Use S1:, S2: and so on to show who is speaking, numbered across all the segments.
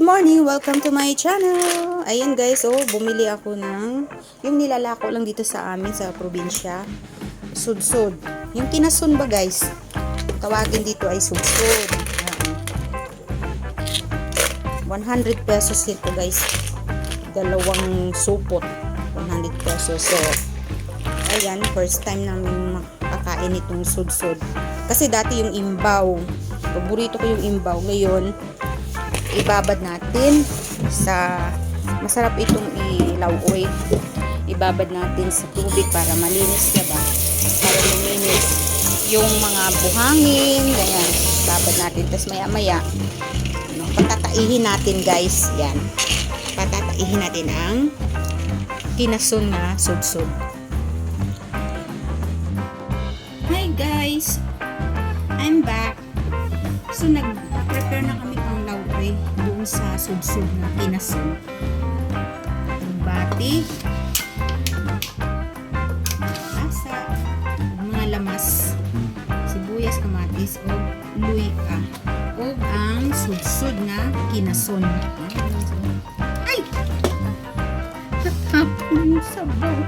S1: morning! Welcome to my channel! Ayan guys, bumili ako ng yung nilalako lang dito sa amin sa probinsya. Sudsud. Yung kinasun ba guys? Tawagin dito ay sudsud. 100 pesos ito guys. Dalawang supot. 100 pesos. So, ayan, first time namin makakain itong sudsud. Kasi dati yung imbaw. Paborito ko yung imbaw. Ngayon, ibabad natin sa masarap itong ilauoy. Ibabad natin sa tubig para malinis na ba? Para luminis yung mga buhangin, ganyan. Ibabad natin. Tapos maya-maya, patataihin natin guys. Yan. Patataihin natin ang kinasun na sudsud. Hi guys! I'm back. So, nag-prepare na kami pang lauoy doon sa sudsud na kinasun. Ang bati, asa, mga lamas, sibuyas, kamatis, o luya, o ang sudsud na kinasun. Ay! Natapon yung sabaw.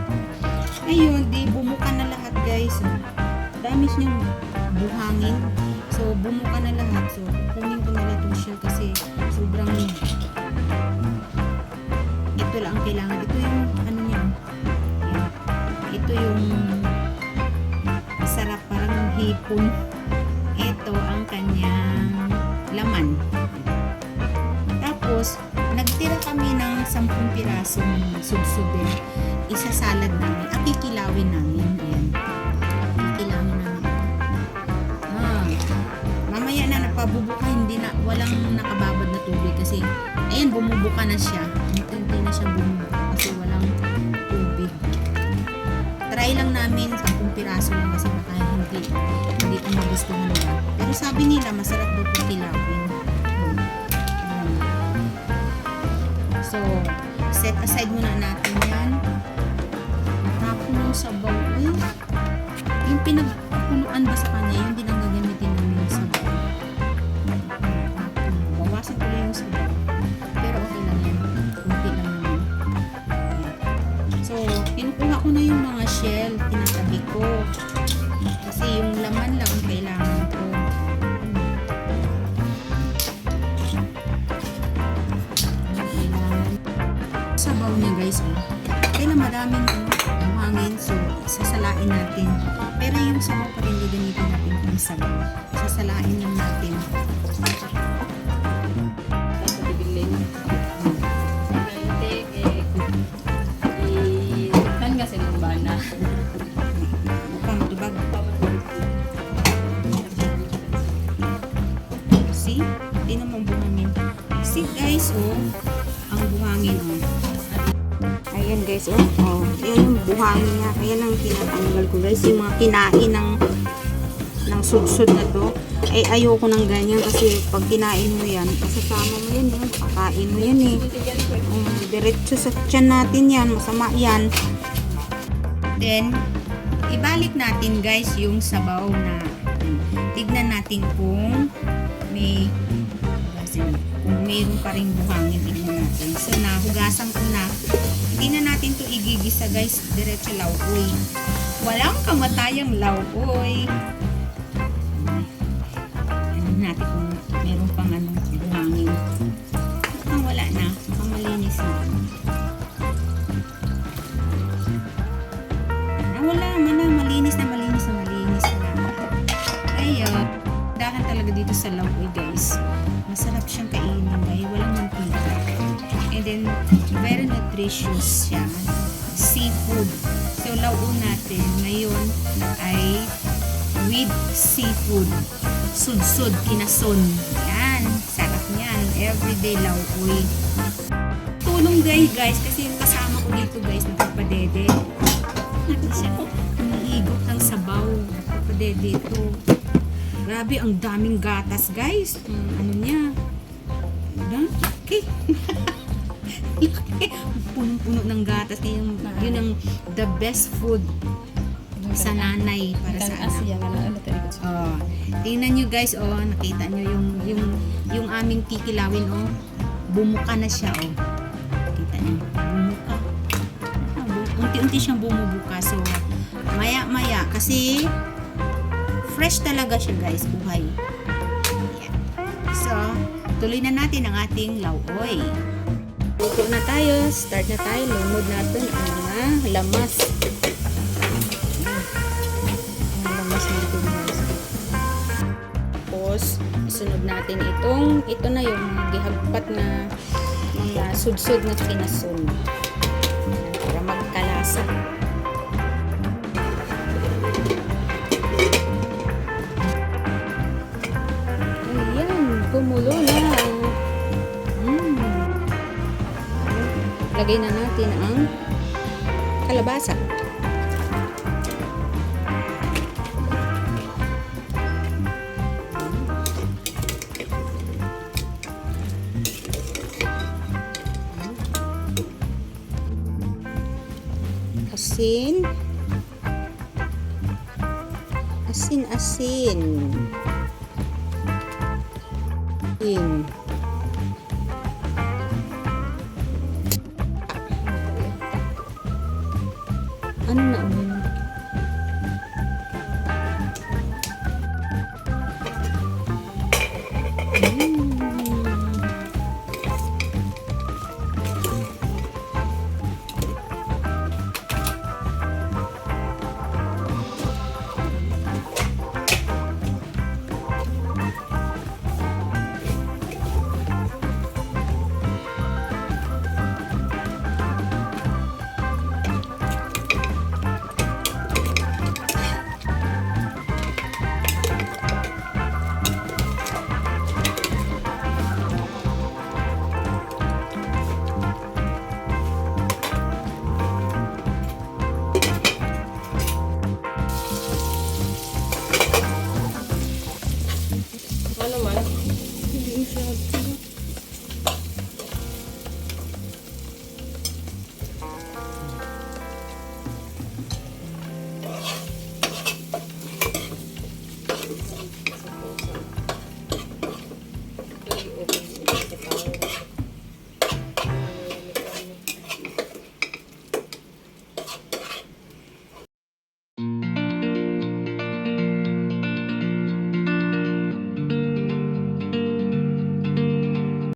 S1: Ayun, di bumuka na lahat guys. Dami niyang buhangin. So, bumuka na lahat. So, kunin ko na lang itong shell kasi sobrang ito lang ang kailangan. Ito yung ano niya. Yan. Ito yung sarap parang hipon. Ito ang kanyang laman. Tapos, nagtira kami ng 10 pirasong sudsud din. Isasalad namin. Kikilawin namin. Ayan. Kikilawin namin. Mamaya na napabubuka, hindi na, walang nakababad na tubig kasi, ayan, bumubuka na siya. Hindi na siya bumubuka kasi walang tubig. Try lang namin 10 piraso lang kasi baka hindi ko magustuhan nila. Pero sabi nila, masarap daw po kilawin. So, set aside muna natin yan. Tapos yung sabaw, yung pinagpunuan ba sa kanya, yung din ang gagamitin namin yung sabaw. Bawasan ko lang yung sabaw. Pero okay lang yan. Kunti lang naman. So, kinukuha ko na yung mga shell. Tinatabi ko. Kasi yung laman lang ang kailangan ko. Sabaw niya guys. Kaya maraming buhangin. So, sasalain natin. Pero yung sabaw pa rin gagamitin natin pang sabaw. Sasalain lang natin.
S2: Kan kasi nung bana.
S1: Mukhang matubag. See? Hindi naman buhangin. See guys, ang buhangin, Ayan guys, Ayan yung buhangin niya. Ayan ang tinatanggal ko guys. Yung mga kinain ng sudsud na to. Ay ayoko ng ganyan kasi pag kinain mo yan, kasama mo yan, kakain mo yan diretso sa tiyan natin yan. Masama yan. Then, ibalik natin guys yung sabaw na tignan natin kung mayroon pa rin buhangin. Tignan natin. So, nahugasan ko na. Hindi na natin to igigisa guys. Diretso lauoy. Walang kamatayang lauoy. Ano natin kung meron pang buhangin. Mukhang wala na. Mukhang malinis na. Wala naman na. Malinis na. Ayun. Dahan talaga dito sa lauoy guys. Masarap siyang kainin dahil walang mantika. And then, very nutritious siya. Seafood. So, lauon natin ngayon ay with seafood. Sudsud, kinasun. Yan. Sarap niyan. Everyday lauoy. Tulong guys kasi yung kasama ko dito guys, nagpapadede. Siya umiigop ng sabaw. Nagpapadede ito. Grabe, ang daming gatas guys. Ano niya? Okay. Punong-puno ng gatas. Yun ang the best food sa nanay para sa anak. Tingnan nyo guys, nakita nyo yung aming kikilawin, bumuka na siya, oh. Kita niyo, bumuka. Unti-unti siyang bumubuka. So, maya-maya, kasi fresh talaga siya, guys, buhay. Ayan. So, tuloy na natin ang ating lauoy. Luto na tayo. Start na tayo. Lunod natin ang mga lamas. Ang lamas natin, guys. Tapos, isunod natin ito na yung gihagpat na mga sudsud na kinasun. Para magkalasa. Ayan, kumulo na. Lagay na natin ang kalabasa. Asin. Asin. Ano na